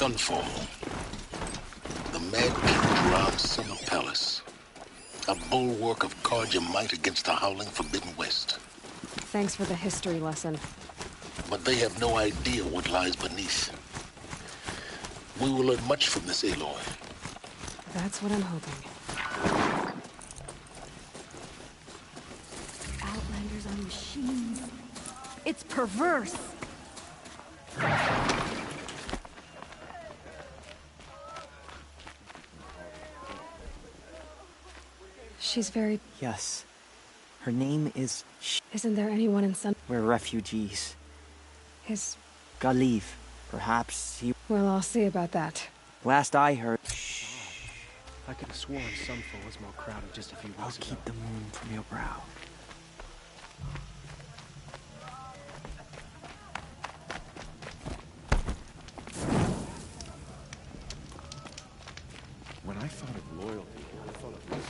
Sunfall. The Mad King around Summer Palace. A bulwark of Carja might against the howling Forbidden West. Thanks for the history lesson. But they have no idea what lies beneath. We will learn much from this, Aloy. That's what I'm hoping. Outlanders are machines. It's perverse. She's very... Yes. Her name is... Isn't there anyone in Sun... We're refugees. His... Got leave. Perhaps he... Well, I'll see about that. Last I heard... I could have sworn Sunfall was more crowded just a few weeks ago. I'll keep the moon from your brow. When I thought of loyalty, I thought of this.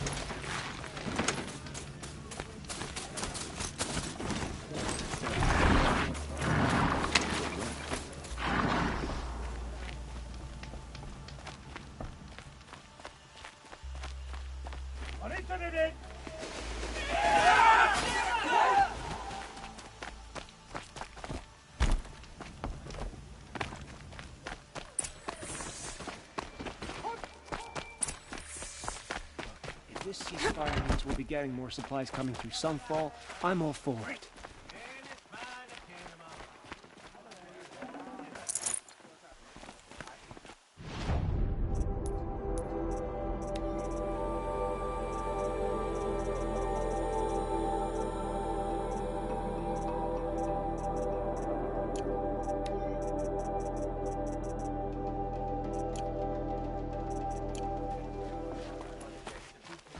This ceasefire means we'll be getting more supplies coming through Sunfall. I'm all for it.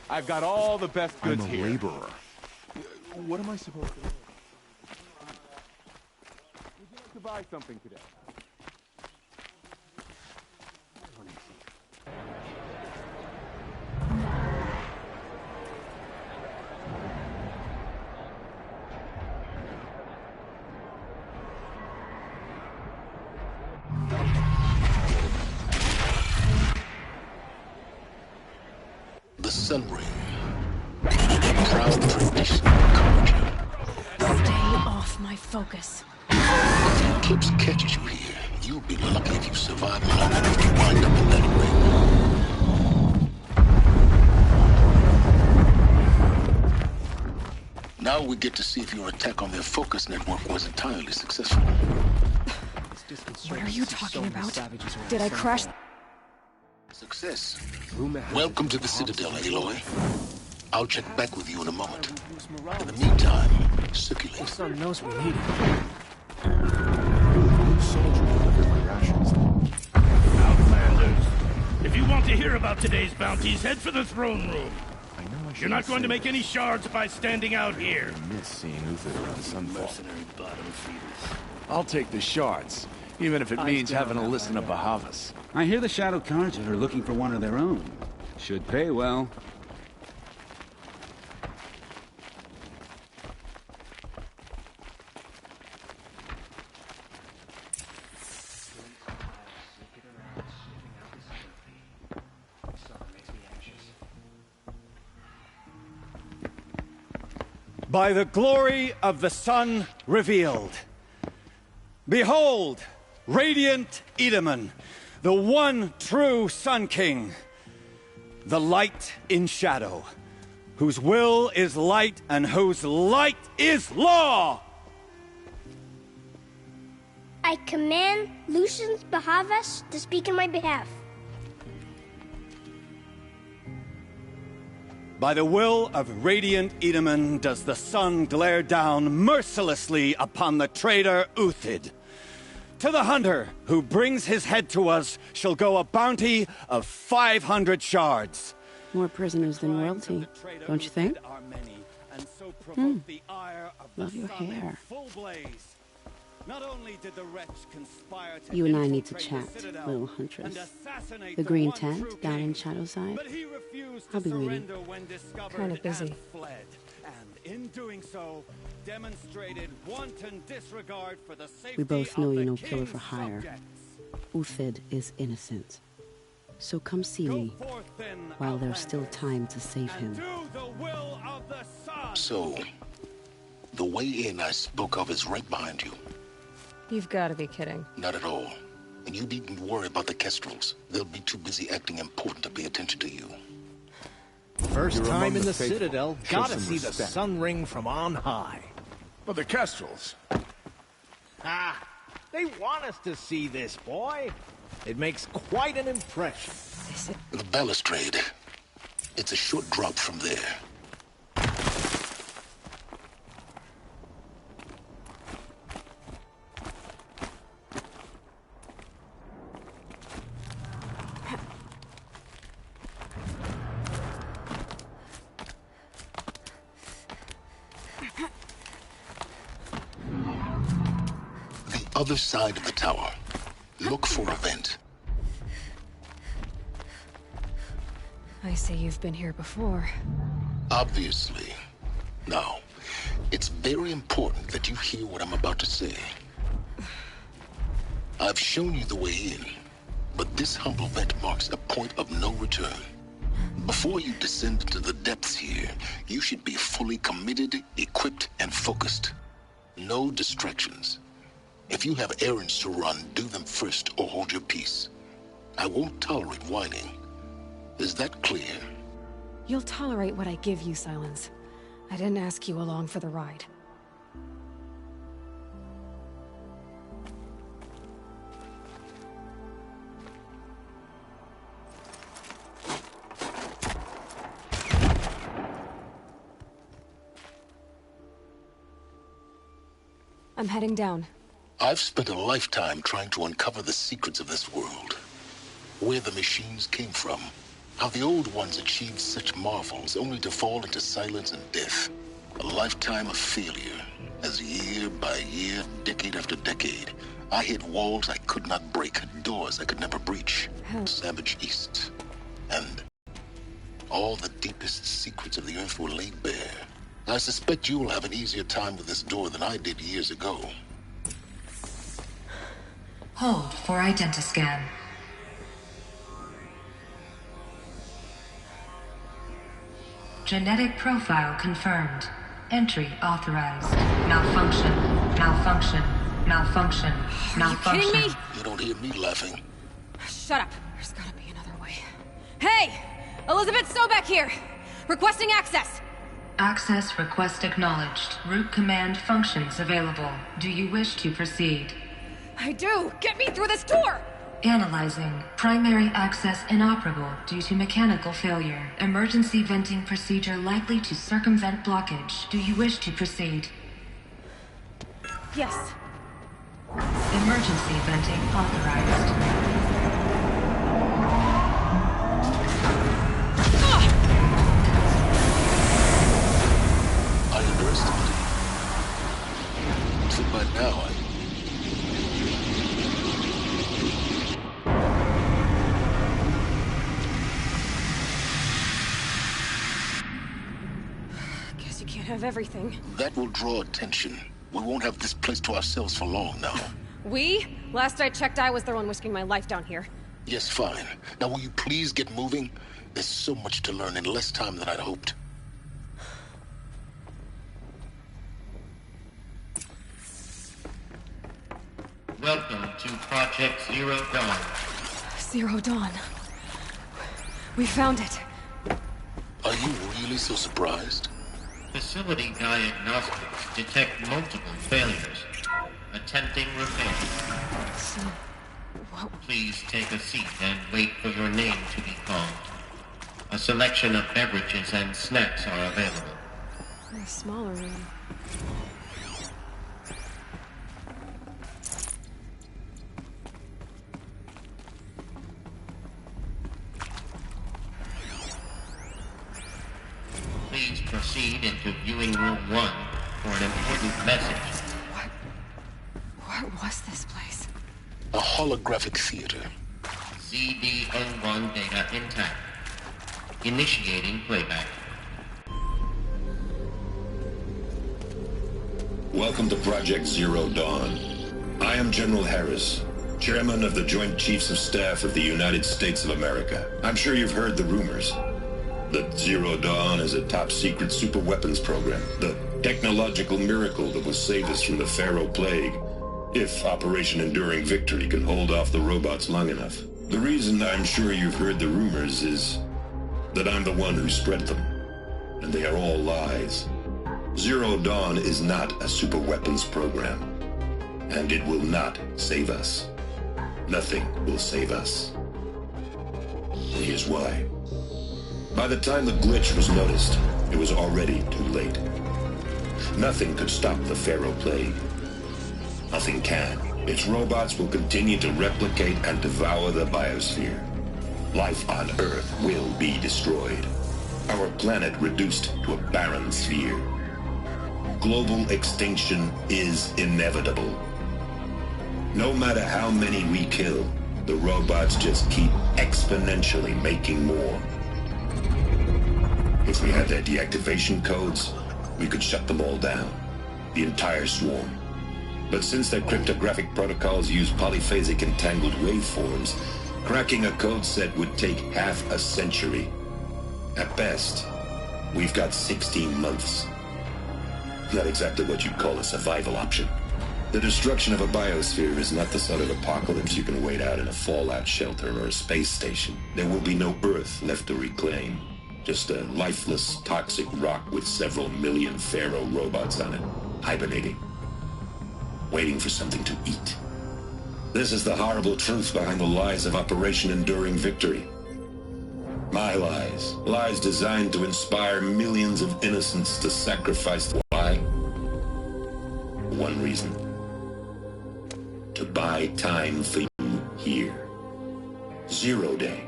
I've got all the best goods here. I'm a laborer. What am I supposed to do? Would you like to buy something today? The Sun Ring. Proud tradition of Carja. Stay off my focus. If the eclipse catches you here, you'll be lucky if you survive long enough to wind up in that ring. Now we get to see if your attack on their focus network was entirely successful. What are you talking about? Did I crash? Success. Welcome to the Citadel, Aloy. I'll check back with you in a moment. In the meantime, circulate. The sun knows we need it. Soldier delivered my rations. Outlanders, if you want to hear about today's bounties, head for the throne room. I know I You're not going to make any shards by standing out here. I miss seeing Uthid around Sunfall. Mercenary bottom feeders. I'll take the shards, even if it means having to listen to Bahavas. I hear the Shadow Carja are looking for one of their own. Should pay well. By the glory of the sun revealed. Behold, radiant Edaman, the one true Sun King, the light in shadow, whose will is light and whose light is law! I command Lucius Bahavas to speak in my behalf. By the will of radiant Edaman does the sun glare down mercilessly upon the traitor Uthid. To the hunter who brings his head to us shall go a bounty of 500 shards. More prisoners than royalty, don't you think? Love your hair. Not only did the wretch conspire to You and I need to chat, little huntress. The green tent down in Shadowside. I'll be waiting. Kind of busy. In doing so, demonstrated wanton disregard for the safety We both know of you're the no killer king's for hire. subjects. Uthid is innocent. So come see me while there's still time to save him. So, the way in I spoke of is right behind you. You've got to be kidding. Not at all. And you needn't worry about the Kestrels. They'll be too busy acting important to pay attention to you. First time in the faithful. Citadel, Show gotta some see the respect. sun ring from on high. But the Kestrels. Ah, they want us to see this, boy. It makes quite an impression. The balustrade. It's a short drop from there. Other side of the tower. Look for a vent. I see you've been here before. Obviously. Now, it's very important that you hear what I'm about to say. I've shown you the way in, but this humble vent marks a point of no return. Before you descend into the depths here, you should be fully committed, equipped, and focused. No distractions. If you have errands to run, do them first or hold your peace. I won't tolerate whining. Is that clear? You'll tolerate what I give you, Silence. I didn't ask you along for the ride. I'm heading down. I've spent a lifetime trying to uncover the secrets of this world. Where the machines came from. How the old ones achieved such marvels only to fall into silence and death. A lifetime of failure. As year by year, decade after decade, I hit walls I could not break, doors I could never breach. Savage East. And all the deepest secrets of the Earth were laid bare. I suspect you will have an easier time with this door than I did years ago. Hold for identiscan. Genetic profile confirmed. Entry authorized. Malfunction. Malfunction. Malfunction. Malfunction. Are you kidding me? You don't hear me laughing. Shut up. There's gotta be another way. Hey! Elizabeth Sobeck here! Requesting access! Access request acknowledged. Root command functions available. Do you wish to proceed? I do! Get me through this door! Analyzing. Primary access inoperable due to mechanical failure. Emergency venting procedure likely to circumvent blockage. Do you wish to proceed? Yes. Emergency venting authorized. I underestimated you. So by now, Guess you can't have everything. That will draw attention. We won't have this place to ourselves for long now. We? Last I checked, I was the one risking my life down here. Yes, fine. Now will you please get moving? There's so much to learn in less time than I'd hoped. Welcome to Project Zero Dawn. Zero Dawn. We found it. Are you really so surprised? Facility diagnostics detect multiple failures. Attempting repair. So, Please take a seat and wait for your name to be called. A selection of beverages and snacks are available. a smaller room. Please proceed into viewing room 1 for an important message. What was this place? A holographic theater. ZD-01 data intact. Initiating playback. Welcome to Project Zero Dawn. I am General Harris. Chairman of the Joint Chiefs of Staff of the United States of America. I'm sure you've heard the rumors that Zero Dawn is a top-secret superweapons program, the technological miracle that will save us from the Pharaoh Plague, if Operation Enduring Victory can hold off the robots long enough. The reason I'm sure you've heard the rumors is that I'm the one who spread them, and they are all lies. Zero Dawn is not a superweapons program, and it will not save us. Nothing will save us. And here's why. By the time the glitch was noticed, it was already too late. Nothing could stop the Pharaoh Plague. Nothing can. Its robots will continue to replicate and devour the biosphere. Life on Earth will be destroyed. Our planet reduced to a barren sphere. Global extinction is inevitable. No matter how many we kill, the robots just keep exponentially making more. If we had their deactivation codes, we could shut them all down. The entire swarm. But since their cryptographic protocols use polyphasic entangled waveforms, cracking a code set would take half a century. At best, we've got 16 months. Not exactly what you'd call a survival option. The destruction of a biosphere is not the sort of apocalypse you can wait out in a fallout shelter or a space station. There will be no Earth left to reclaim. Just a lifeless, toxic rock with several million Pharaoh robots on it, hibernating, waiting for something to eat. This is the horrible truth behind the lies of Operation Enduring Victory. My lies. Lies designed to inspire millions of innocents to sacrifice. Why? One reason. To buy time for you here. Zero Day.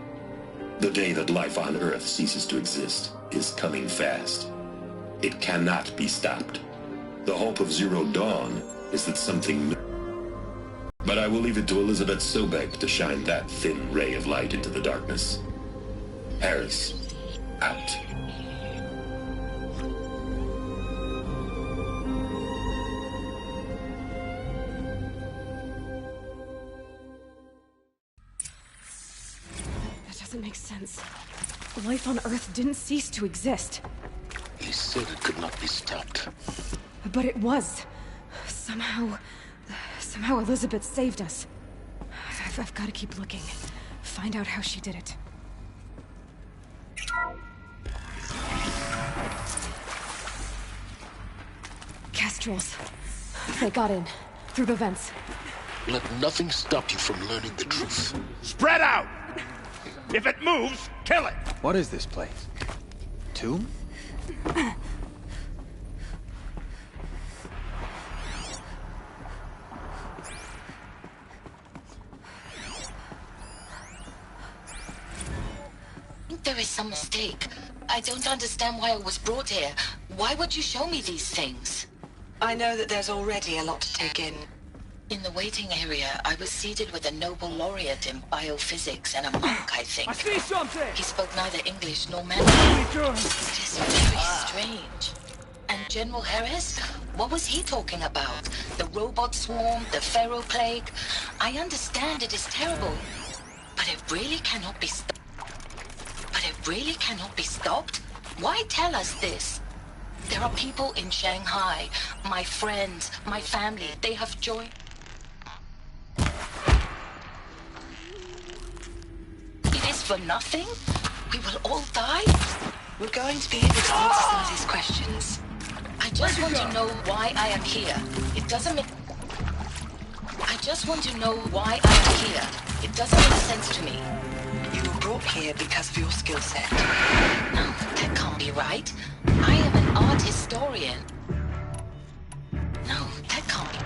The day that life on Earth ceases to exist is coming fast. It cannot be stopped. The hope of Zero Dawn is that something new. But I will leave it to Elizabeth Sobek to shine that thin ray of light into the darkness. Harris, out. That doesn't make sense. Life on Earth didn't cease to exist. He said it could not be stopped. But it was. Somehow Elizabeth saved us. I've got to keep looking. Find out how she did it. Kestrels. They got in. Through the vents. Let nothing stop you from learning the truth. Spread out! If it moves, kill it! What is this place? Tomb? There is some mistake. I don't understand why I was brought here. Why would you show me these things? I know that there's already a lot to take in. In the waiting area, I was seated with a Nobel laureate in biophysics and a monk, I think. I see something! He spoke neither English nor Mandarin. It is very strange. And General Harris? What was he talking about? The robot swarm, the Pharaoh Plague? I understand it is terrible, but it really cannot be stopped. Why tell us this? There are people in Shanghai, my friends, my family, they have joined. It is for nothing? We will all die? We're going to be able to answer some of these questions. I just want to know why I am here. It doesn't make... I just want to know why I am here. It doesn't make sense to me. You were brought here because of your skill set. No, that can't be right. I am an art historian. No, that can't be.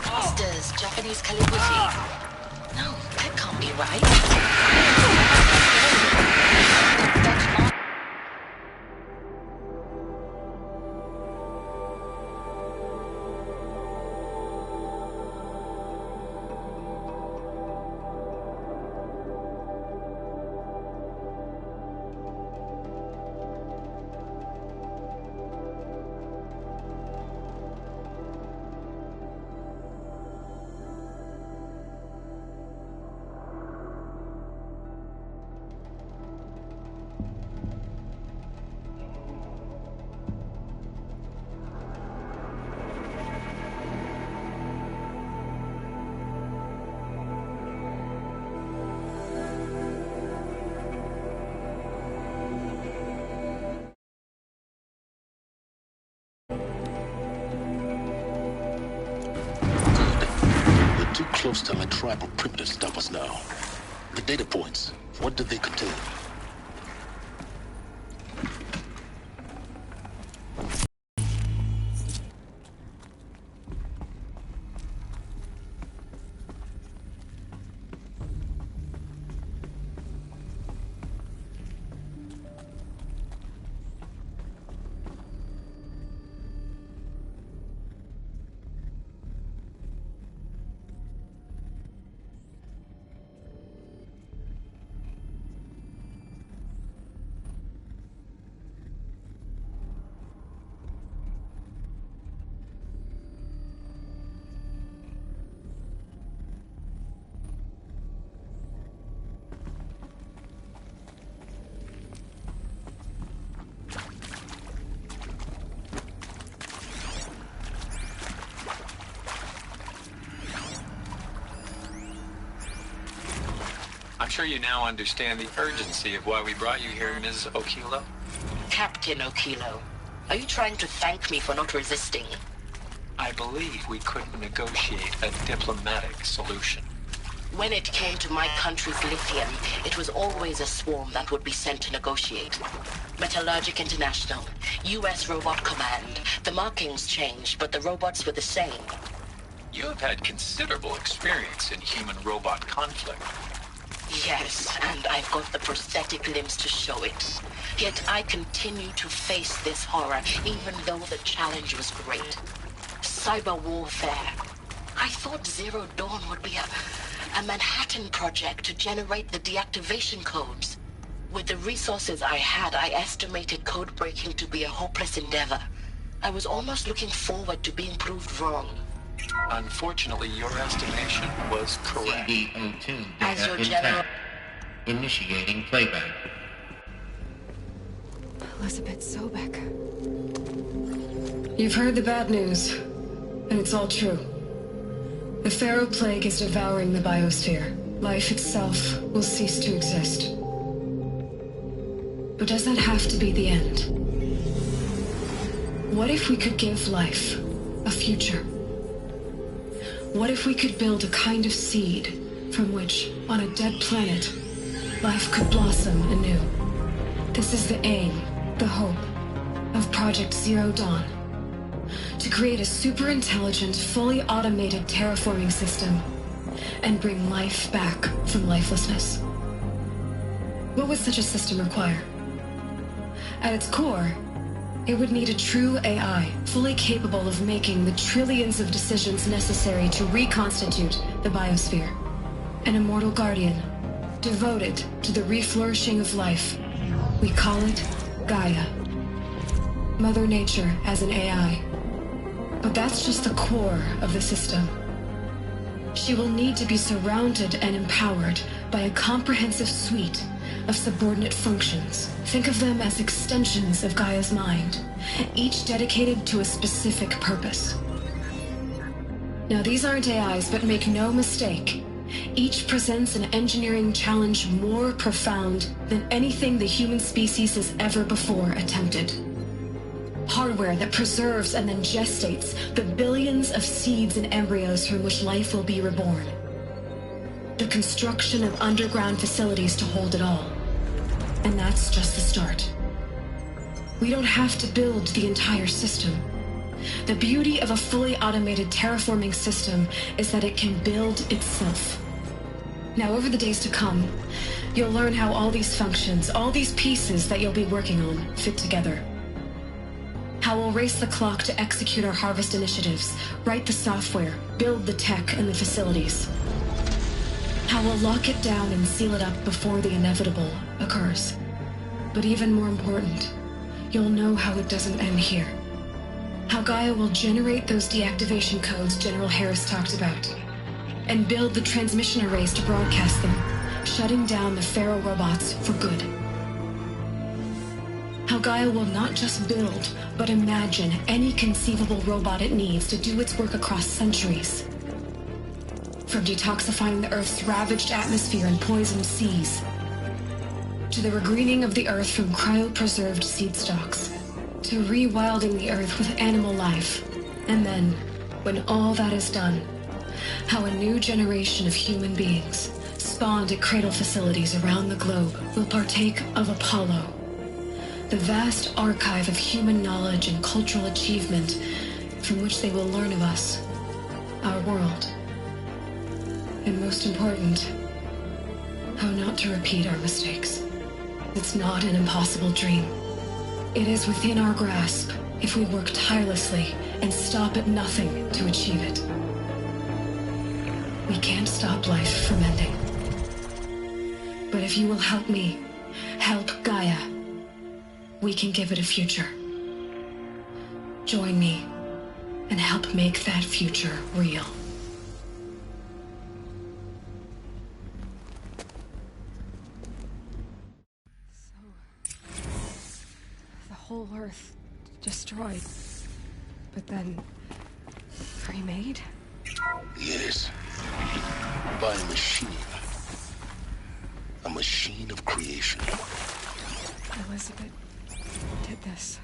Masters, Japanese calligraphy. No, that can't be right. Dutch art. close to let tribal primitives stop us now. The data points, what did they contain? I'm sure you now understand the urgency of why we brought you here, Ms. Okilo. Captain Okilo, are you trying to thank me for not resisting? I believe we couldn't negotiate a diplomatic solution. When it came to my country's lithium, it was always a swarm that would be sent to negotiate. Metallurgic International, U.S. Robot Command. The markings changed, but the robots were the same. You have had considerable experience in human-robot conflict. Yes, and I've got the prosthetic limbs to show it. Yet I continue to face this horror, even though the challenge was great. Cyber warfare. I thought Zero Dawn would be a Manhattan project to generate the deactivation codes. With the resources I had, I estimated code breaking to be a hopeless endeavor. I was almost looking forward to being proved wrong. Unfortunately, your estimation was correct. CD02 As data your general... intact. Initiating playback. Elizabeth Sobek. You've heard the bad news, and it's all true. The Pharaoh Plague is devouring the biosphere. Life itself will cease to exist. But does that have to be the end? What if we could give life a future? What if we could build a kind of seed from which, on a dead planet, life could blossom anew? This is the aim, the hope, of Project Zero Dawn. To create a super-intelligent, fully automated terraforming system and bring life back from lifelessness. What would such a system require? At its core, it would need a true AI, fully capable of making the trillions of decisions necessary to reconstitute the biosphere. An immortal guardian, devoted to the reflourishing of life. We call it Gaia. Mother Nature as an AI. But that's just the core of the system. She will need to be surrounded and empowered by a comprehensive suite of subordinate functions. Think of them as extensions of Gaia's mind, each dedicated to a specific purpose. Now, these aren't AIs, but make no mistake, each presents an engineering challenge more profound than anything the human species has ever before attempted. Hardware that preserves and then gestates the billions of seeds and embryos from which life will be reborn. The construction of underground facilities to hold it all. And that's just the start. We don't have to build the entire system. The beauty of a fully automated terraforming system is that it can build itself. Now, over the days to come, you'll learn how all these functions, all these pieces that you'll be working on, fit together. How we'll race the clock to execute our harvest initiatives, write the software, build the tech and the facilities. How we'll lock it down and seal it up before the inevitable occurs. But even more important, you'll know how it doesn't end here. How Gaia will generate those deactivation codes General Harris talked about, and build the transmission arrays to broadcast them, shutting down the Pharaoh robots for good. How Gaia will not just build, but imagine any conceivable robot it needs to do its work across centuries. From detoxifying the Earth's ravaged atmosphere and poisoned seas, to the regreening of the Earth from cryopreserved seed stalks, to rewilding the Earth with animal life. And then, when all that is done, how a new generation of human beings, spawned at cradle facilities around the globe, will partake of Apollo, the vast archive of human knowledge and cultural achievement from which they will learn of us, our world, and most important, how not to repeat our mistakes. It's not an impossible dream. It is within our grasp if we work tirelessly and stop at nothing to achieve it. We can't stop life from ending. But if you will help me, help Gaia, we can give it a future. Join me and help make that future real. The whole Earth destroyed, but then remade? Yes. By a machine. A machine of creation. Elizabeth did this.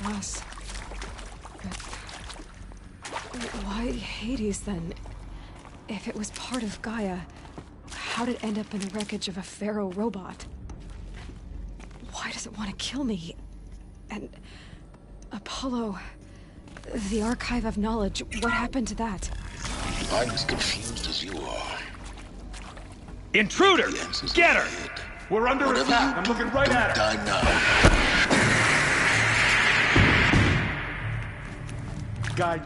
was. But why Hades, then? If it was part of Gaia, how'd it end up in the wreckage of a Pharaoh robot? Why does it want to kill me? And Apollo, the Archive of Knowledge, what happened to that? I'm as confused as you are. Intruder! Get her! We're under attack. I'm looking right at her. Die now. Guide.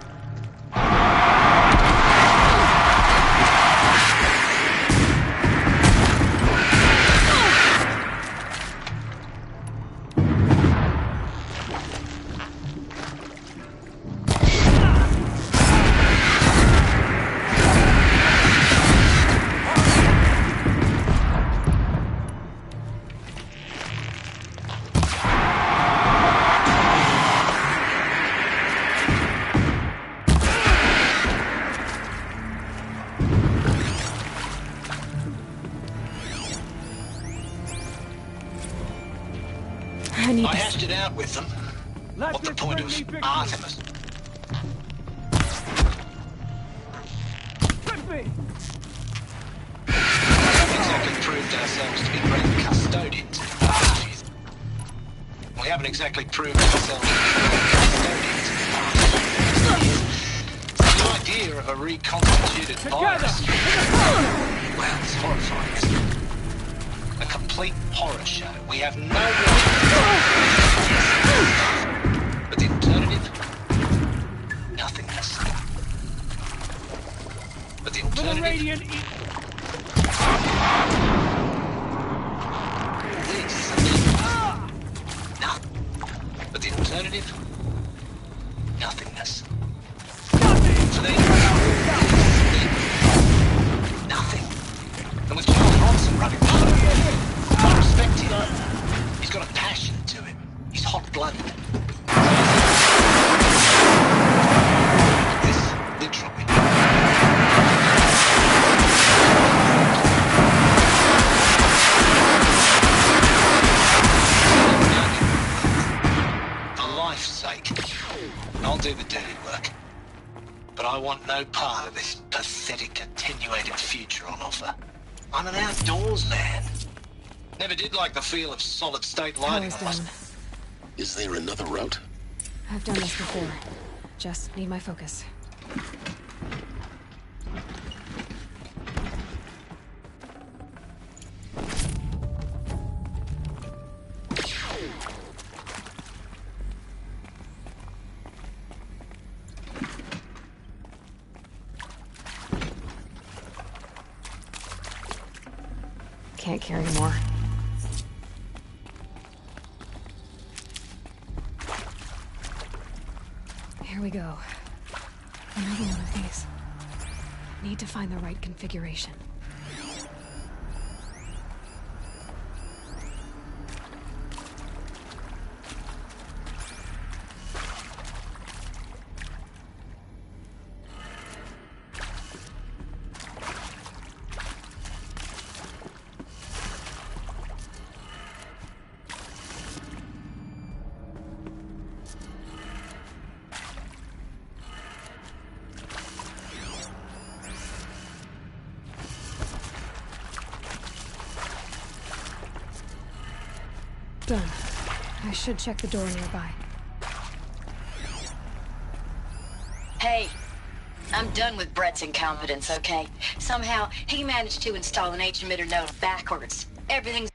I hashed it out with them. What the point of Artemis? We haven't exactly proved ourselves to be great custodians. We haven't exactly proved ourselves to be great custodians. The idea of a reconstituted virus. Well, it's horrifying, isn't it? A complete horror show. We have no but the alternative? Nothingness. But the alternative? This. Nothing. But the alternative? Nothingness. So they nothing. And with Charles Bronson running the show, I respect him. He's got a passion to him. He's hot-blooded. This, literally. For life's sake, I'll do the dirty work. But I want no part of this pathetic, attenuated future on offer. I'm an outdoors man. Never did like the feel of solid-state lighting. Is there another route? I've done this before. Just need my focus. Can't carry more. Here we go. Another one of these. Need to find the right configuration. Done. I should check the door nearby. Hey, I'm done with Brett's incompetence, okay? Somehow, he managed to install an H-emitter node backwards. Everything's...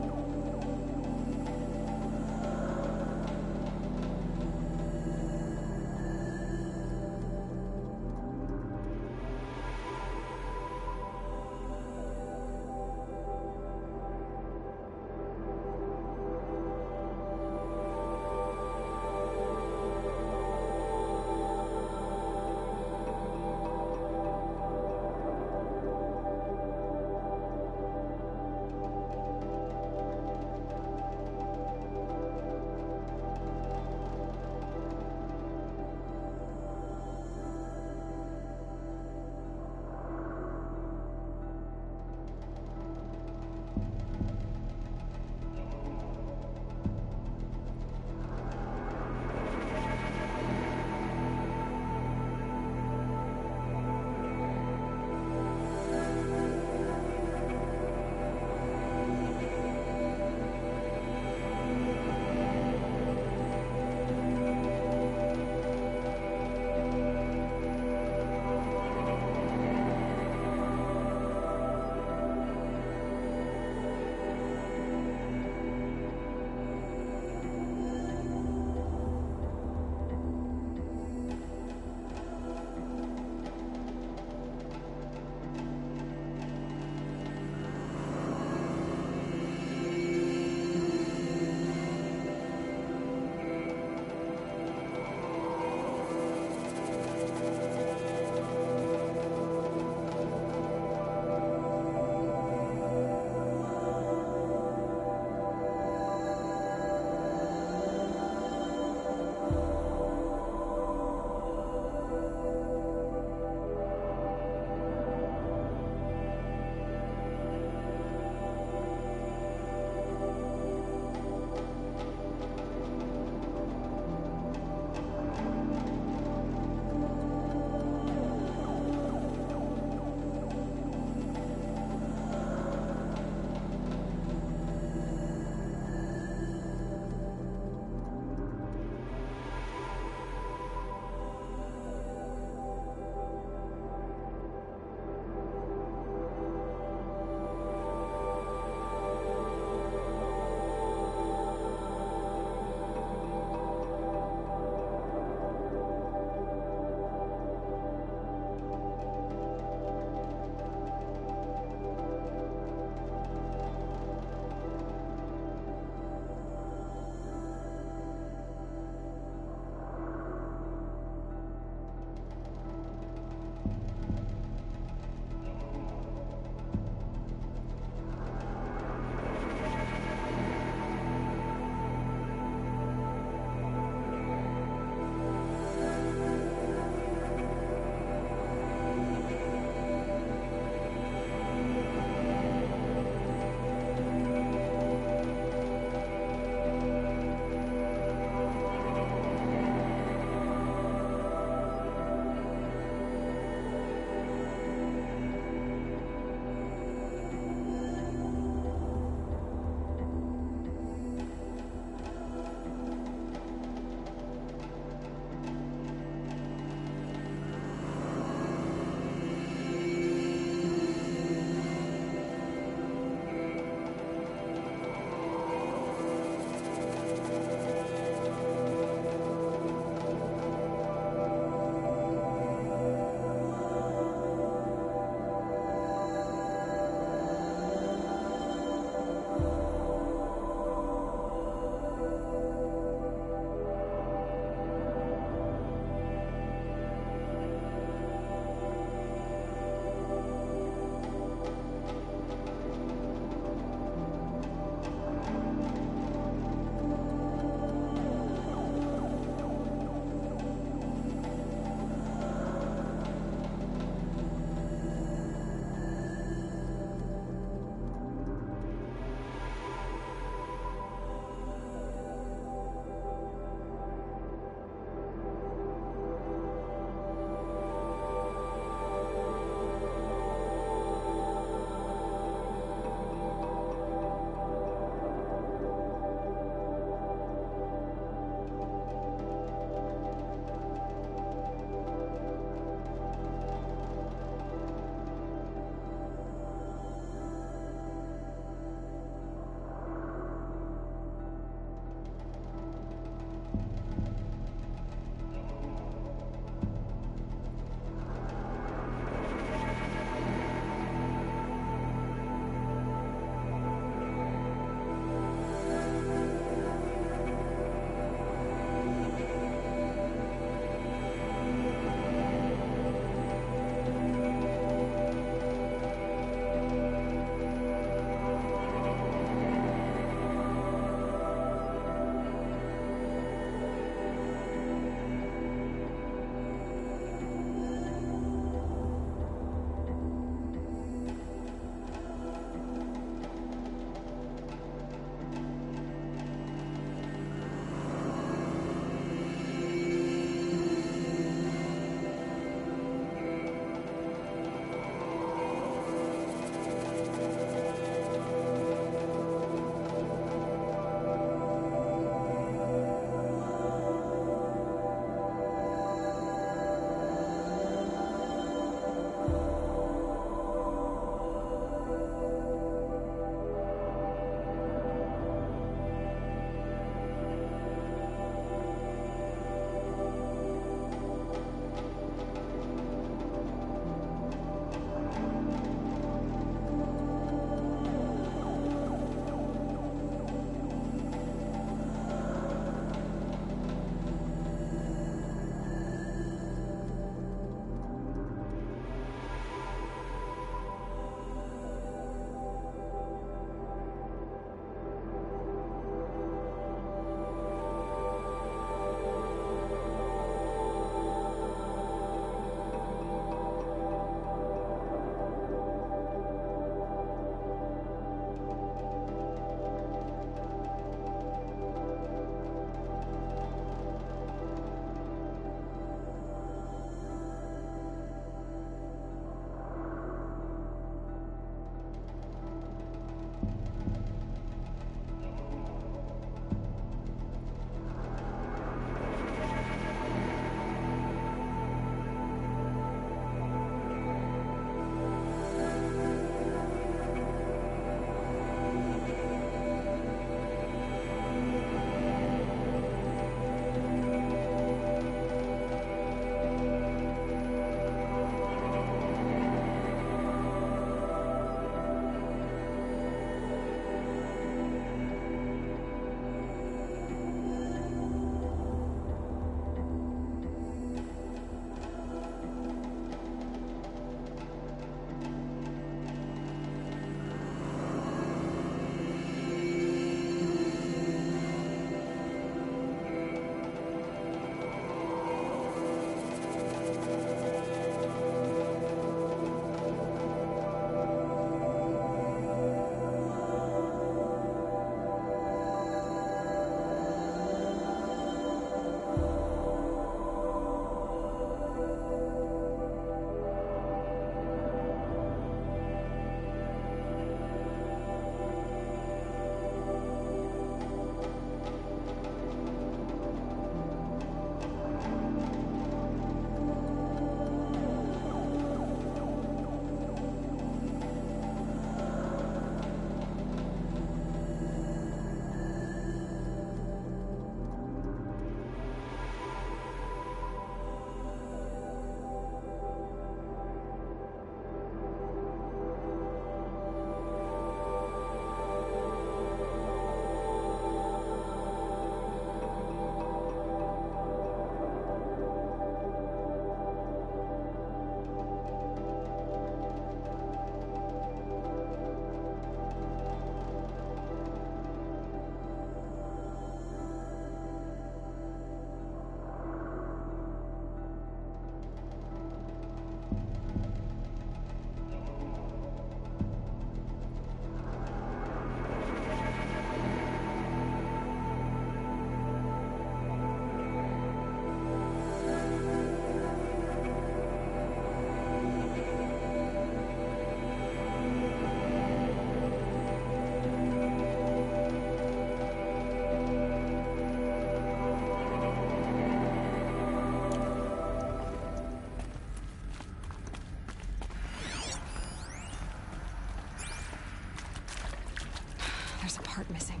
missing.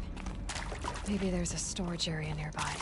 Maybe there's a storage area nearby.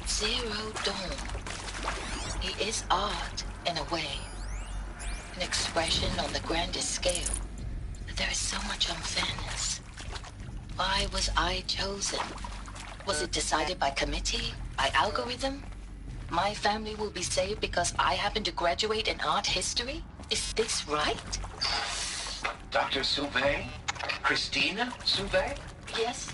Zero Dawn. He is art, in a way. An expression on the grandest scale. But there is so much unfairness. Why was I chosen? Was it decided by committee? By algorithm? My family will be saved because I happen to graduate in art history? Is this right? Dr. Sauvé? Christina Sauvé? Yes.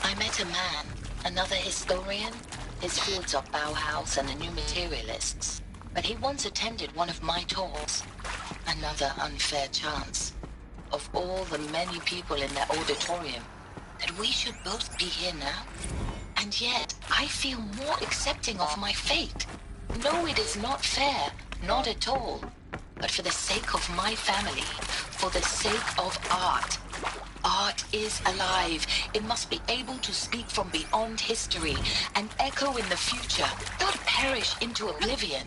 I met a man, another historian. His fields are Bauhaus and the New Materialists. But he once attended one of my talks. Another unfair chance. Of all the many people in that auditorium, that we should both be here now. And yet, I feel more accepting of my fate. No, it is not fair. Not at all. But for the sake of my family, for the sake of art. Art is alive. It must be able to speak from beyond history and echo in the future, not perish into oblivion.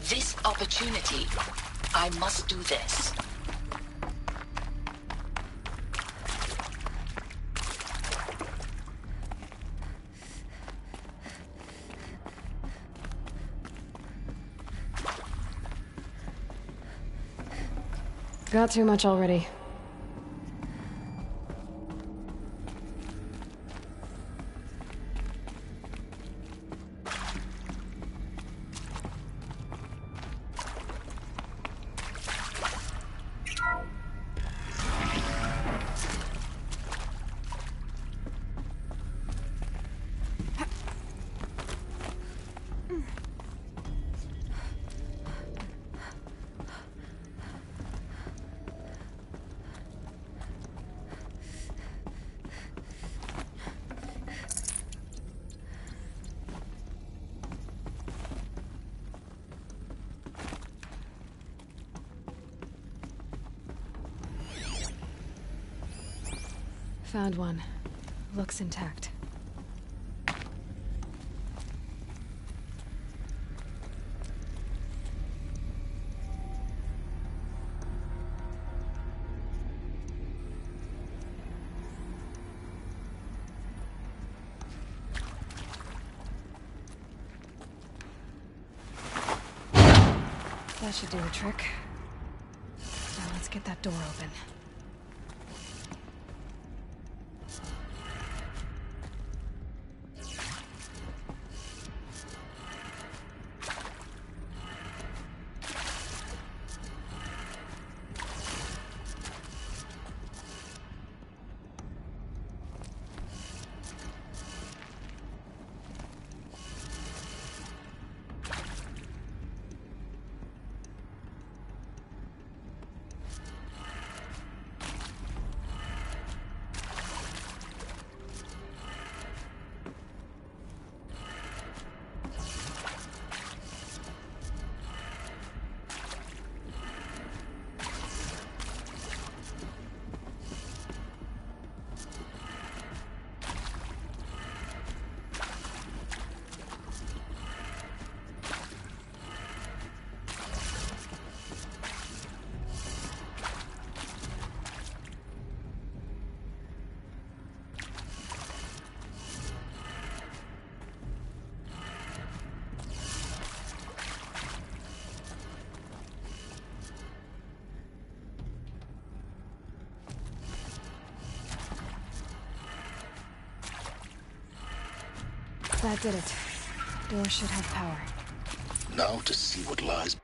This opportunity, I must do this. Got too much already. Found one. Looks intact. That should do the trick. Now let's get that door open. That did it. Door should have power. Now to see what lies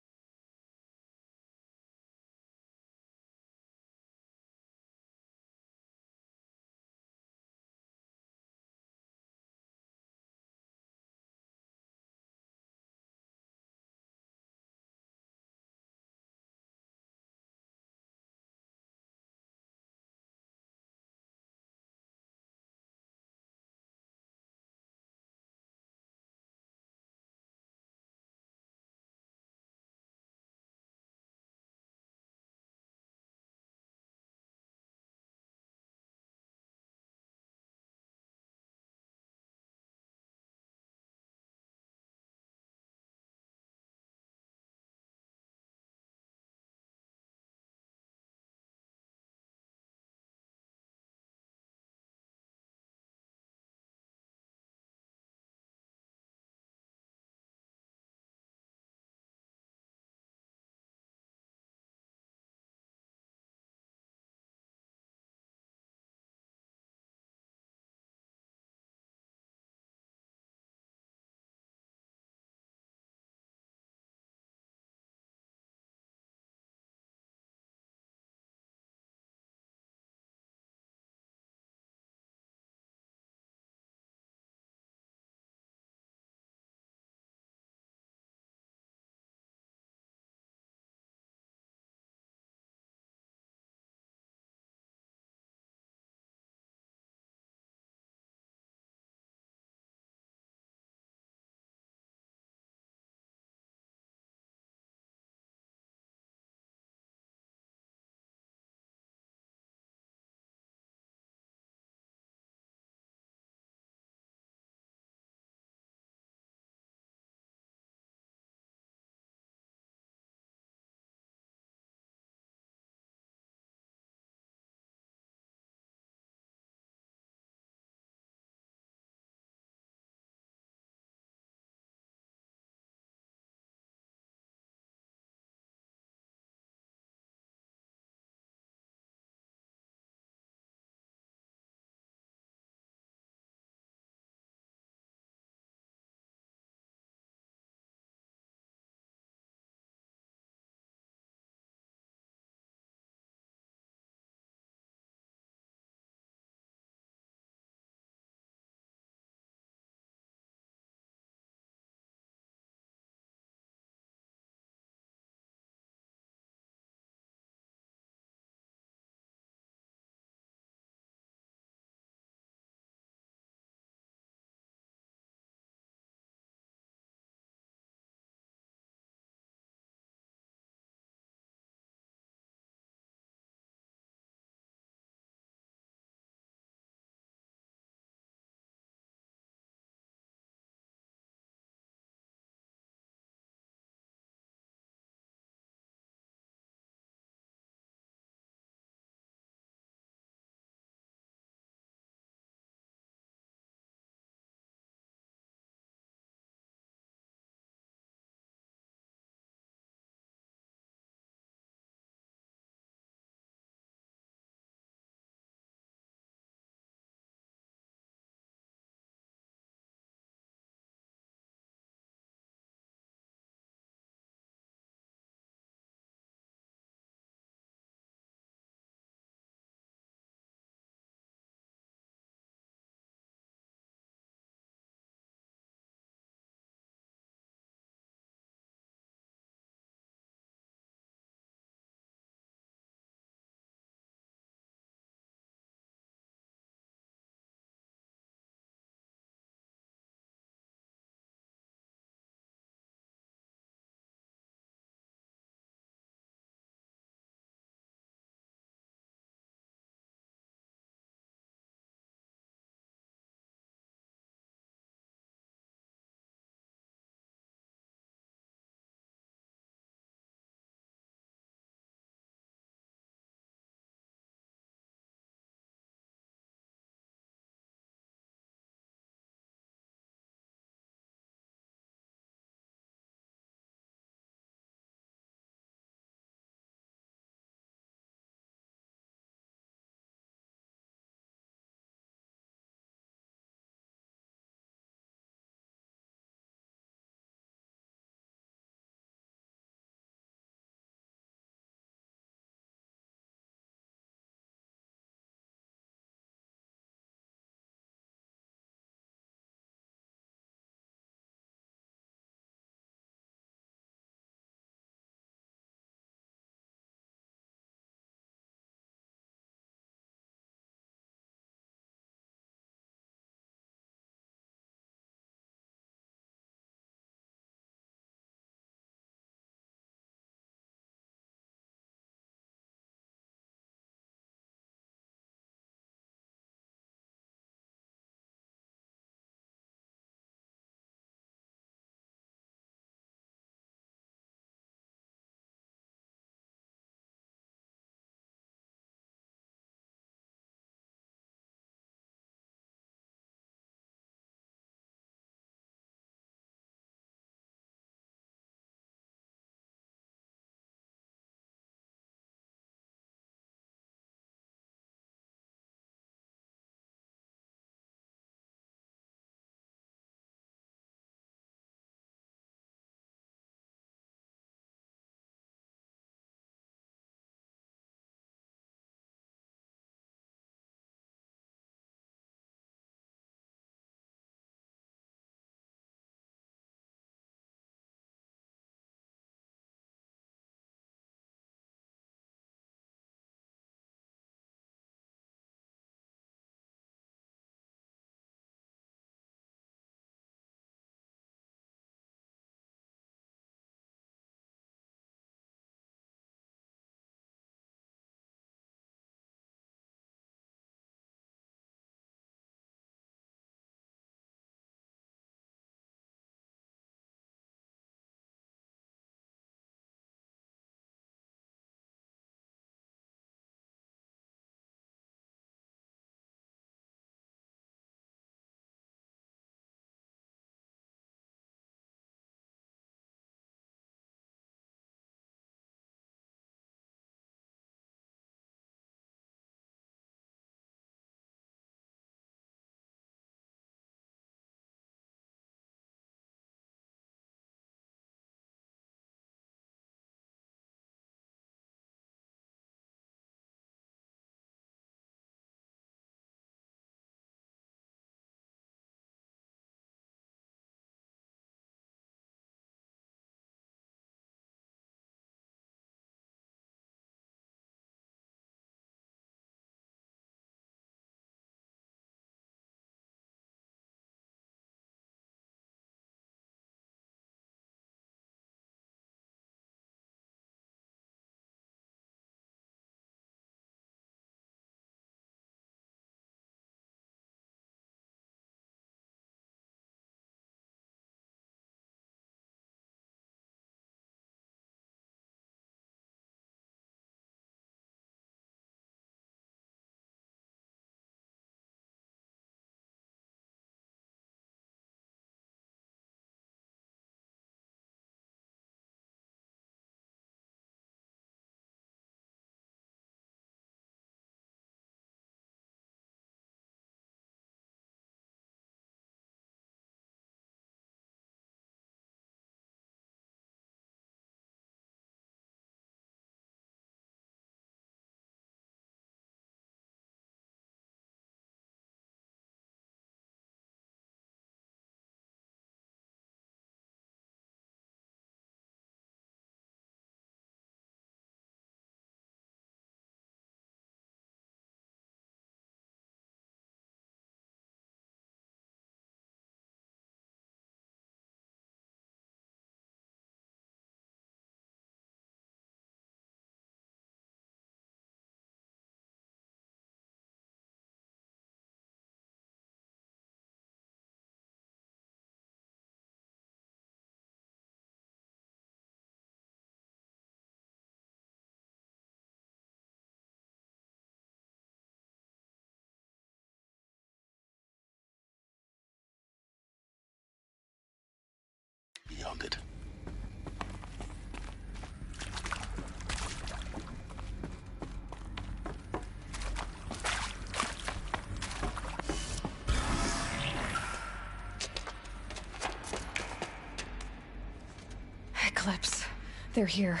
They're here.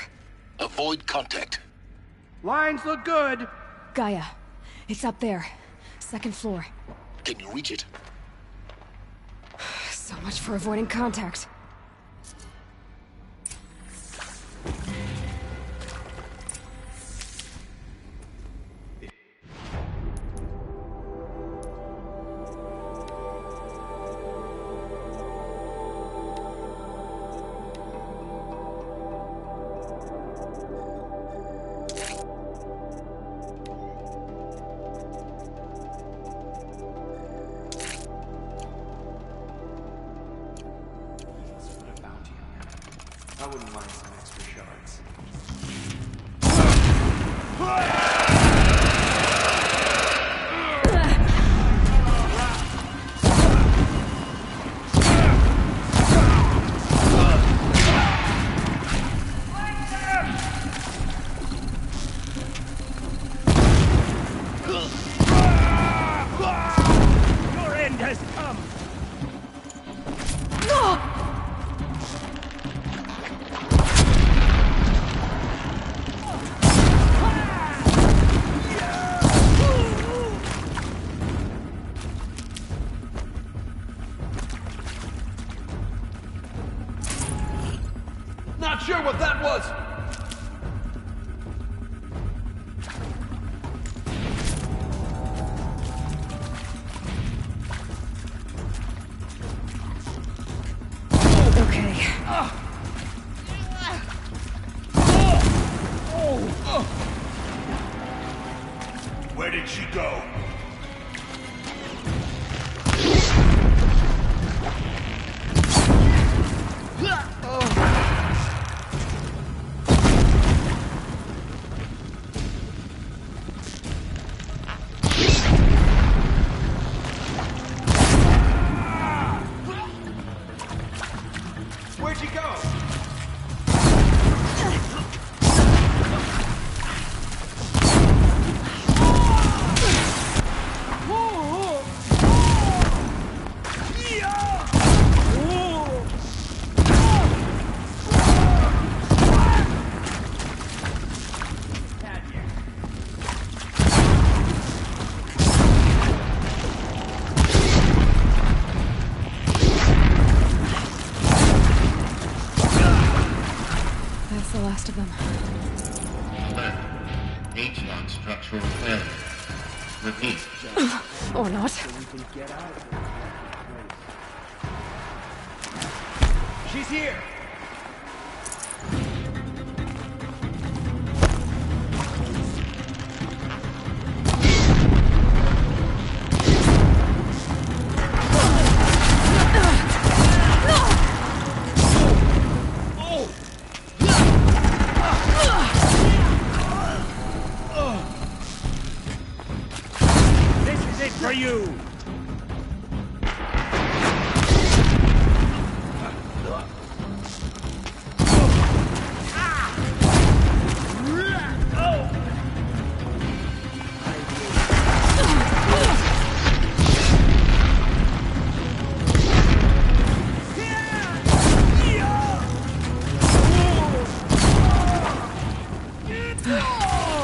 Avoid contact. Lines look good. Gaia. It's up there. 2nd floor. Can you reach it? So much for avoiding contact. I wouldn't mind some extra shards. Your end has come! Not sure what that was. Okay. Where did she go? Where'd you go? That's the last of them. H-lock structural failure. Repeat. Or not. She's here. This is it for you!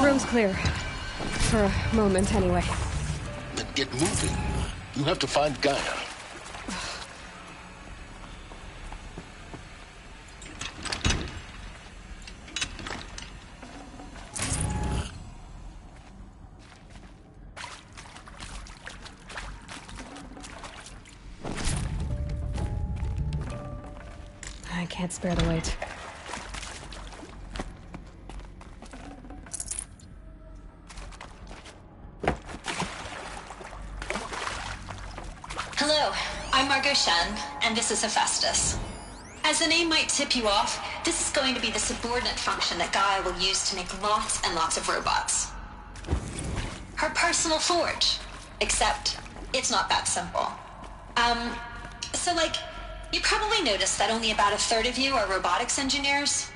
Room's clear. For a moment, anyway. Then get moving. You have to find Gaia. I can't spare the wait. Hello, I'm Margot Shen, and this is Hephaestus. As the name might tip you off, this is going to be the subordinate function that Gaia will use to make lots and lots of robots. Her personal forge. Except, it's not that simple. So you probably noticed that only about a third of you are robotics engineers.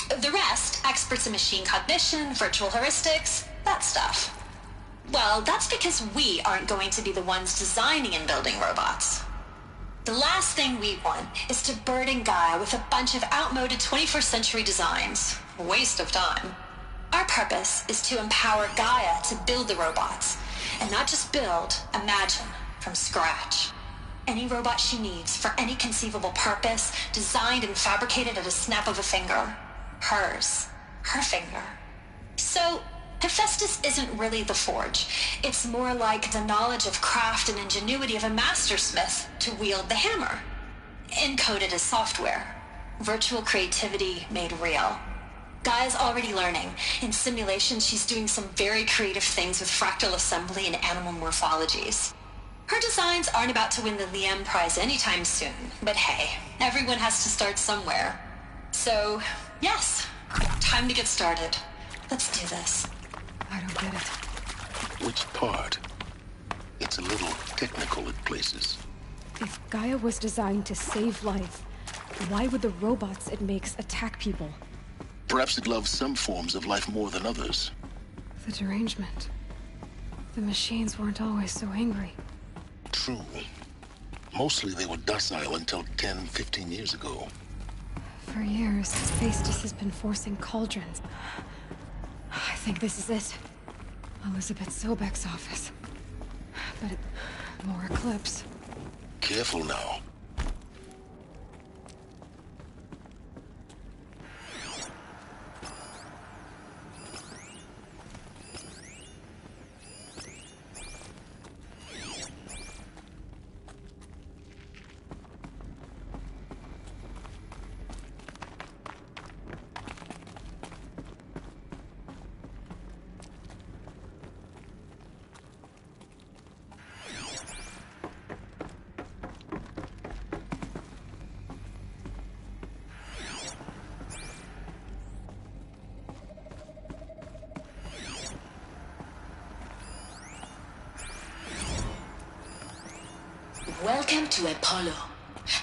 The rest, experts in machine cognition, virtual heuristics, that stuff. Well, that's because we aren't going to be the ones designing and building robots. The last thing we want is to burden Gaia with a bunch of outmoded 21st century designs. Waste of time. Our purpose is to empower Gaia to build the robots. And not just build, imagine, from scratch. Any robot she needs for any conceivable purpose, designed and fabricated at a snap of a finger. Hers. Her finger. So, Hephaestus isn't really the forge. It's more like the knowledge of craft and ingenuity of a mastersmith to wield the hammer. Encoded as software. Virtual creativity made real. Gaia's already learning. In simulation, she's doing some very creative things with fractal assembly and animal morphologies. Her designs aren't about to win the Liam Prize anytime soon, but hey, everyone has to start somewhere. So, yes, time to get started. Let's do this. I don't get it. Which part? It's a little technical at places. If Gaia was designed to save life, why would the robots it makes attack people? Perhaps it loves some forms of life more than others. The derangement. The machines weren't always so angry. True. Mostly they were docile until 10, 15 years ago. For years, Hephaestus has been forcing cauldrons. I think this is it. Elizabeth Sobek's office. But more eclipse. Careful now. Welcome to Apollo,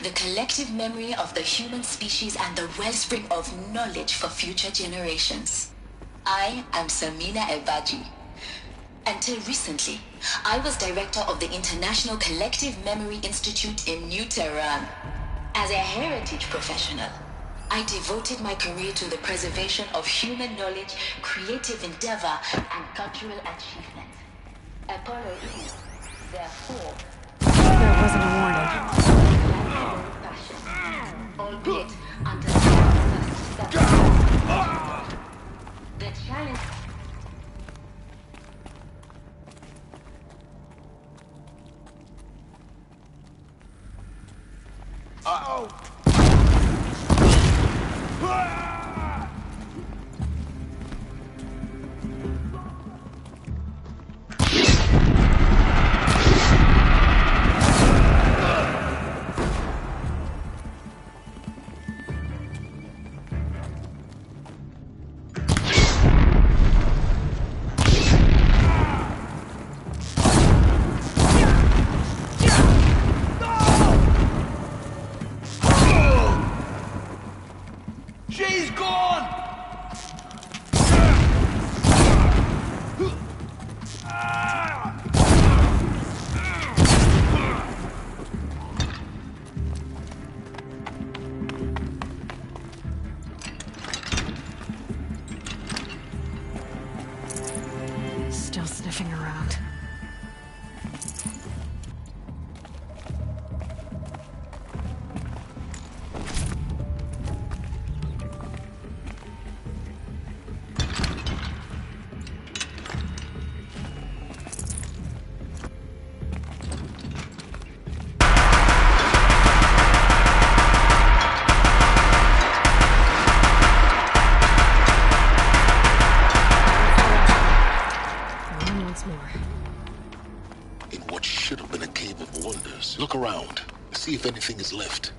the collective memory of the human species and the wellspring of knowledge for future generations. I am Samina Ebaji. Until recently, I was director of the International Collective Memory Institute in New Tehran. As a heritage professional, I devoted my career to the preservation of human knowledge, creative endeavor, and cultural achievement. Apollo is, therefore, there wasn't a warning. Albeit under the challenge. Uh-oh! She's gone! Still sniffing around. In what should have been a cave of wonders. Look around. See if anything is left.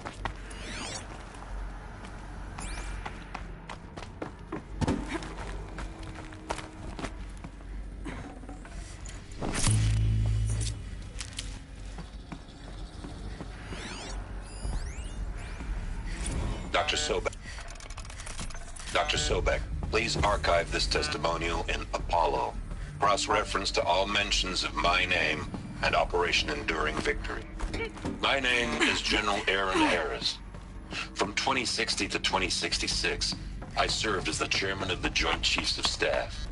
Dr. Sobek, please archive this testimonial in Apollo. Cross-reference to all mentions of my name and Operation Enduring Victory. My name is General Aaron Harris. From 2060 to 2066, I served as the chairman of the Joint Chiefs of Staff,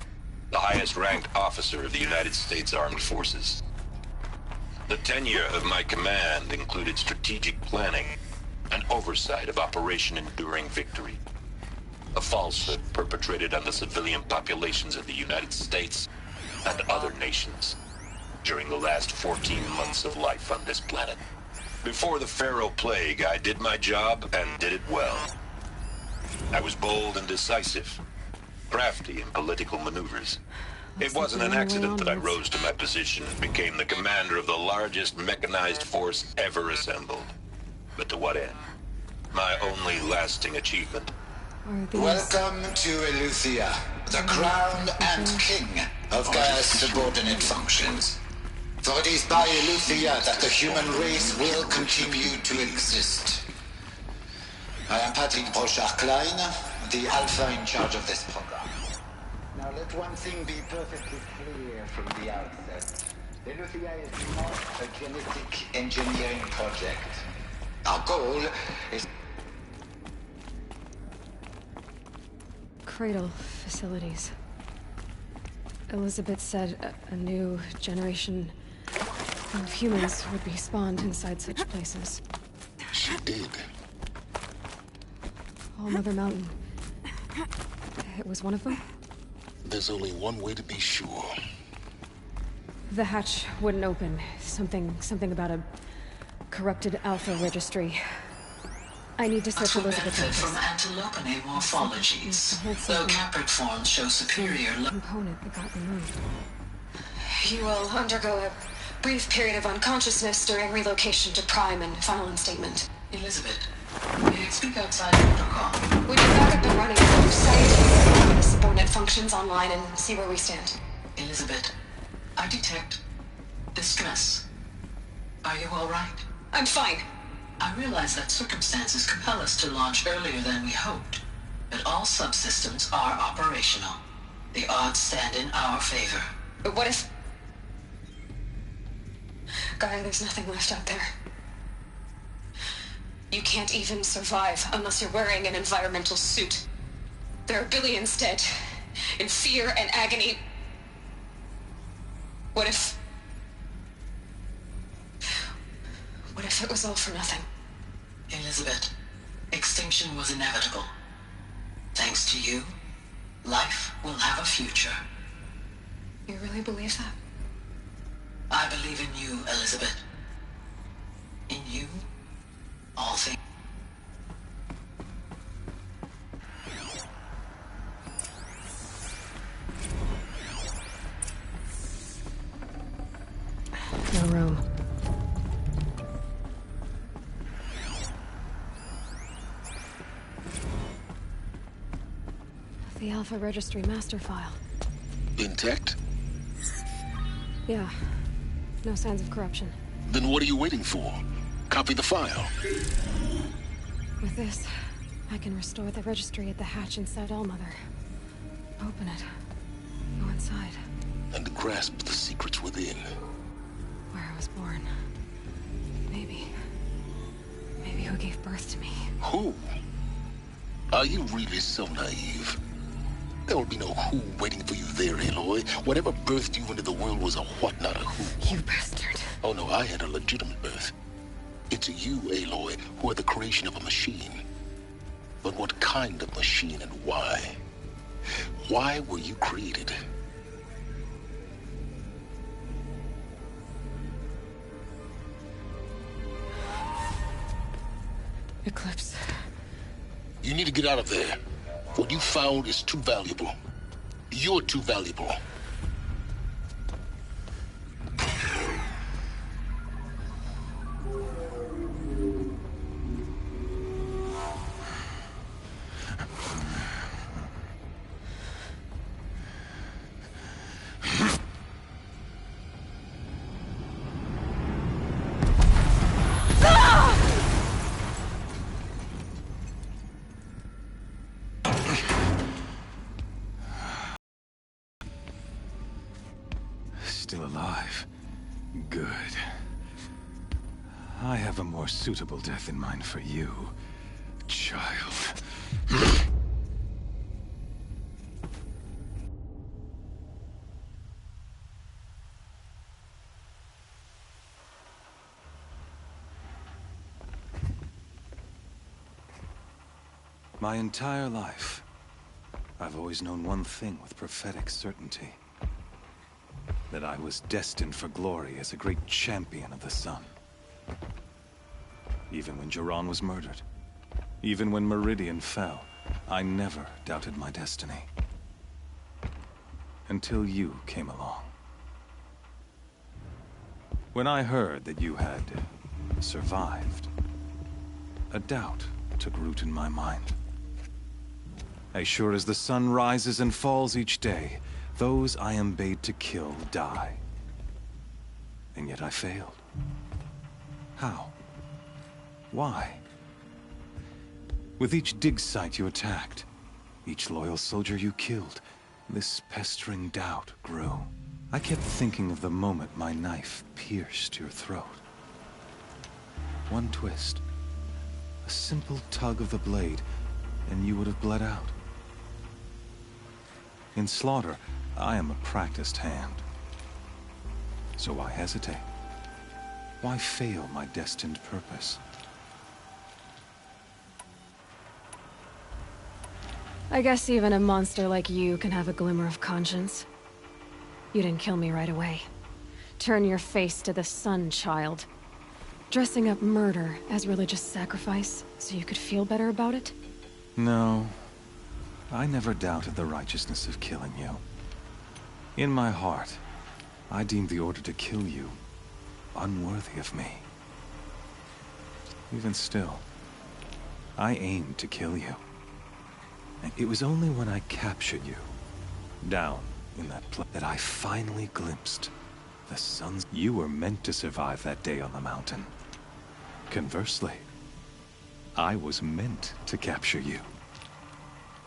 the highest-ranked officer of the United States Armed Forces. The tenure of my command included strategic planning and oversight of Operation Enduring Victory, a falsehood perpetrated on the civilian populations of the United States and other nations during the last 14 months of life on this planet. Before the Pharaoh Plague, I did my job and did it well. I was bold and decisive, crafty in political maneuvers. It wasn't an accident that I rose to my position and became the commander of the largest mechanized force ever assembled. But to what end? My only lasting achievement. Welcome to Eleuthia, the crown and king of Gaia's subordinate functions. For it is by Eleuthia that the human race will continue to exist. I am Patrick Brochard-Klein, the Alpha in charge of this program. Now let one thing be perfectly clear from the outset. Eleuthia is not a genetic engineering project. Our goal is... Cradle facilities. Elizabeth said a new generation of humans would be spawned inside such places. She did. All Mother Mountain. It was one of them? There's only one way to be sure. The hatch wouldn't open. Something about a corrupted Alpha registry. I need to search Elizabeth's benefit from antilopinae morphologies, though caprid forms show superior component that got removed. You will undergo a brief period of unconsciousness during relocation to Prime and final instatement. Elizabeth, may I speak outside protocol? Would you back up and running the site, the subordinate functions online, and see where we stand? Elizabeth, I detect distress. Are you all right? I'm fine. I realize that circumstances compel us to launch earlier than we hoped, but all subsystems are operational. The odds stand in our favor. But what if... Gaia, there's nothing left out there. You can't even survive unless you're wearing an environmental suit. There are billions dead, in fear and agony. What if it was all for nothing? Elizabeth, extinction was inevitable. Thanks to you, life will have a future. You really believe that? I believe in you, Elizabeth. In you, all things. No room. The Alpha Registry master file. Intact? Yeah. No signs of corruption. Then what are you waiting for? Copy the file. With this, I can restore the registry at the hatch inside Allmother. Open it. Go inside. And grasp the secrets within. Where I was born. Maybe who gave birth to me. Who? Are you really so naive? There will be no who waiting for you there, Aloy. Whatever birthed you into the world was a what, not a who. You bastard. Oh no, I had a legitimate birth. It's you, Aloy, who are the creation of a machine. But what kind of machine and why? Why were you created? Eclipse. You need to get out of there. What you found is too valuable. You're too valuable. Still alive. Good. I have a more suitable death in mind for you, child. My entire life, I've always known one thing with prophetic certainty. That I was destined for glory as a great champion of the sun. Even when Jiran was murdered, even when Meridian fell, I never doubted my destiny. Until you came along. When I heard that you had survived, a doubt took root in my mind. As sure as the sun rises and falls each day, those I am bade to kill die. And yet I failed. How? Why? With each dig site you attacked, each loyal soldier you killed, this pestering doubt grew. I kept thinking of the moment my knife pierced your throat. One twist, a simple tug of the blade, and you would have bled out. In slaughter, I am a practiced hand. So why hesitate? Why fail my destined purpose? I guess even a monster like you can have a glimmer of conscience. You didn't kill me right away. Turn your face to the sun, child. Dressing up murder as religious sacrifice so you could feel better about it? No. I never doubted the righteousness of killing you. In my heart, I deemed the order to kill you unworthy of me. Even still, I aimed to kill you. And it was only when I captured you, down in that place, that I finally glimpsed the sun's... You were meant to survive that day on the mountain. Conversely, I was meant to capture you.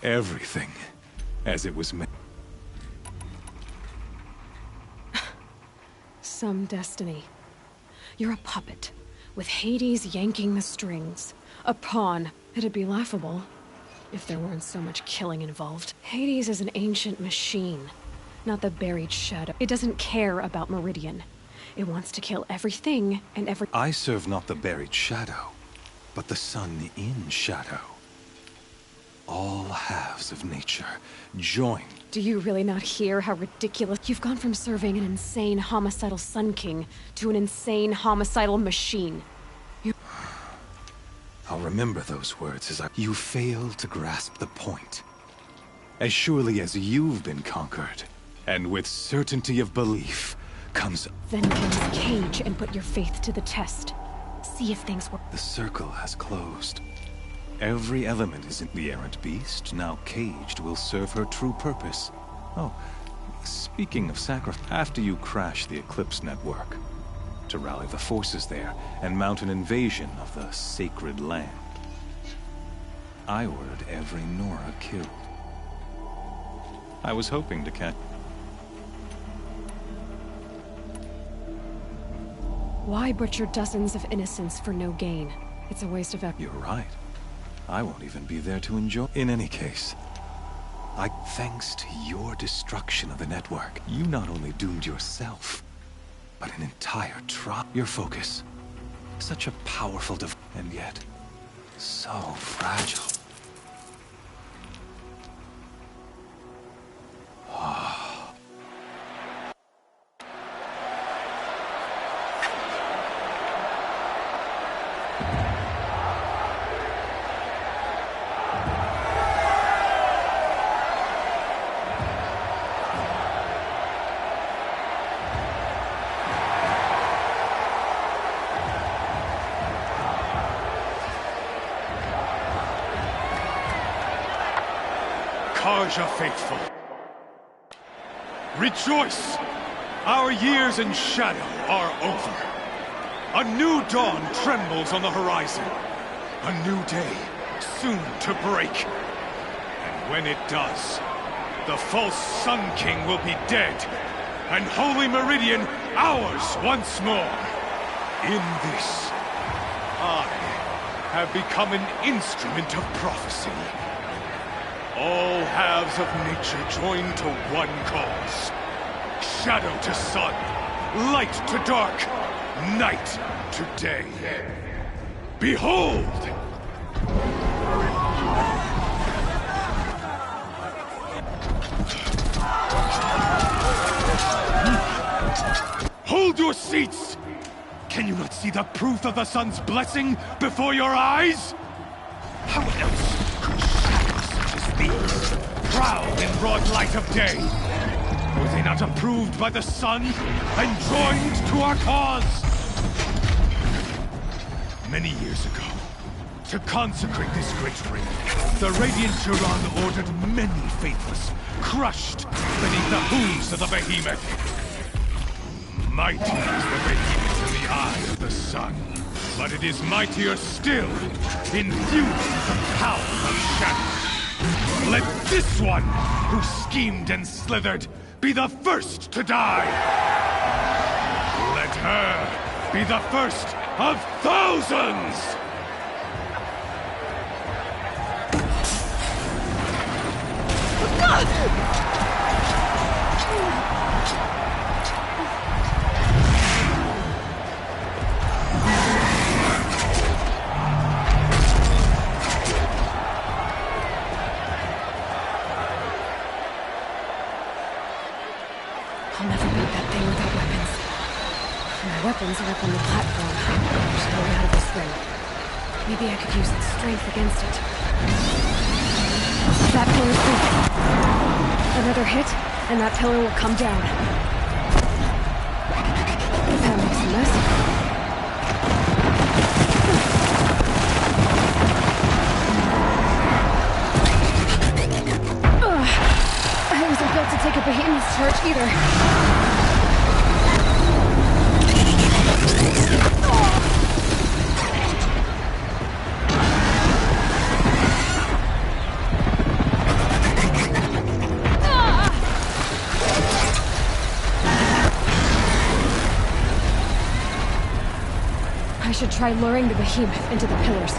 Everything as it was meant. Some destiny. You're a puppet, with Hades yanking the strings. A pawn. It'd be laughable if there weren't so much killing involved. Hades is an ancient machine, not the buried shadow. It doesn't care about Meridian. It wants to kill everything and every... I serve not the buried shadow, but the sun in shadow. All halves of nature join. Do you really not hear how ridiculous... You've gone from serving an insane homicidal Sun King to an insane homicidal machine. I'll remember those words as You fail to grasp the point. As surely as you've been conquered, and with certainty of belief, comes... Then close cage and put your faith to the test. See if things work. The circle has closed. Every element is in the errant beast, now caged, will serve her true purpose. Oh, speaking of sacrifice, after you crash the Eclipse network, to rally the forces there and mount an invasion of the sacred land, I ordered every Nora killed. I was hoping to catch... Why butcher dozens of innocents for no gain? It's a waste of effort. You're right. I won't even be there to enjoy. In any case, thanks to your destruction of the network, you not only doomed yourself, but an entire tribe. Your focus, such a powerful and yet so fragile. Karja faithful, rejoice! Our years in shadow are over. A new dawn trembles on the horizon. A new day soon to break. And when it does, the false Sun King will be dead, and Holy Meridian ours once more. In this, I have become an instrument of prophecy. All halves of nature join to one cause. Shadow to sun, light to dark, night to day. Behold! Hold your seats! Can you not see the proof of the sun's blessing before your eyes? How else could shadows such as these prowl in broad light of day? Were they not approved by the sun and joined to our cause? Many years ago, to consecrate this great ring, the Radiant Turan ordered many faithless, crushed beneath the hooves of the behemoth. Mighty is the behemoth in the eye of the sun, but it is mightier still, infused with the power of shadow. Let this one, who schemed and slithered, be the first to die! Let her be the first of thousands! I'll never beat that thing without weapons. My weapons are up on the platform. There's no way out of this ring. Maybe I could use its strength against it. That pillar's weak. Another hit, and that pillar will come down. That makes a mess. I wasn't built to take a behemoth's charge either. I should try luring the behemoth into the pillars.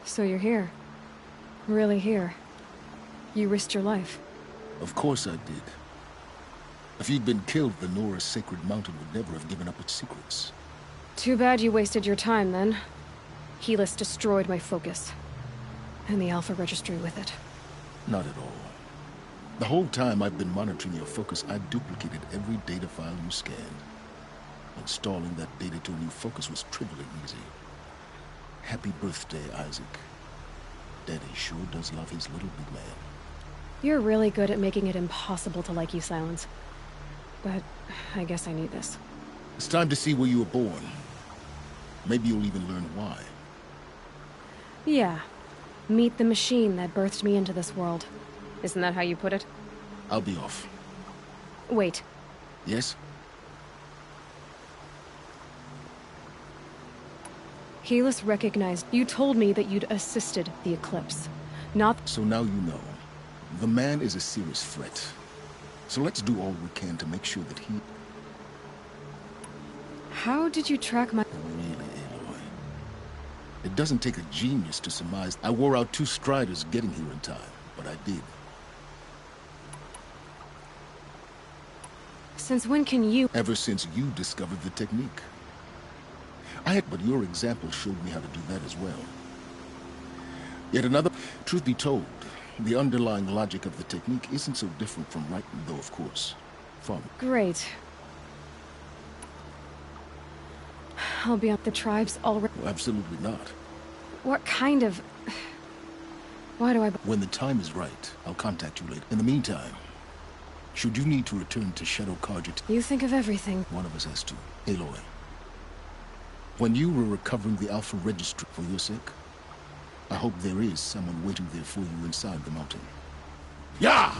So you're here. Really here. You risked your life. Of course I did. If you'd been killed, the Nora's sacred mountain would never have given up its secrets. Too bad you wasted your time, then. Helis destroyed my focus. And the Alpha Registry with it. Not at all. The whole time I've been monitoring your focus, I duplicated every data file you scanned. Installing that data to a new focus was trivially easy. Happy birthday, Isaac. Daddy sure does love his little big man. You're really good at making it impossible to like you, Silence. But I guess I need this. It's time to see where you were born. Maybe you'll even learn why. Yeah. Meet the machine that birthed me into this world. Isn't that how you put it? I'll be off. Wait. Yes? Helis recognized. You told me that you'd assisted the Eclipse. Not... So now you know. The man is a serious threat. So let's do all we can to make sure that he... How did you track my... Really, Aloy? It doesn't take a genius to surmise. I wore out 2 striders getting here in time, but I did. Since when can you... Ever since you discovered the technique. But your example showed me how to do that as well. Yet another... Truth be told, the underlying logic of the technique isn't so different from right, though of course, from... Great. I'll be up the tribes already. Well, absolutely not. What kind of... Why do I... When the time is right, I'll contact you later. In the meantime, should you need to return to Shadow Carja... You think of everything. One of us has to. Aloy. When you were recovering the Alpha Registry for your sake, I hope there is someone waiting there for you inside the mountain. Yeah!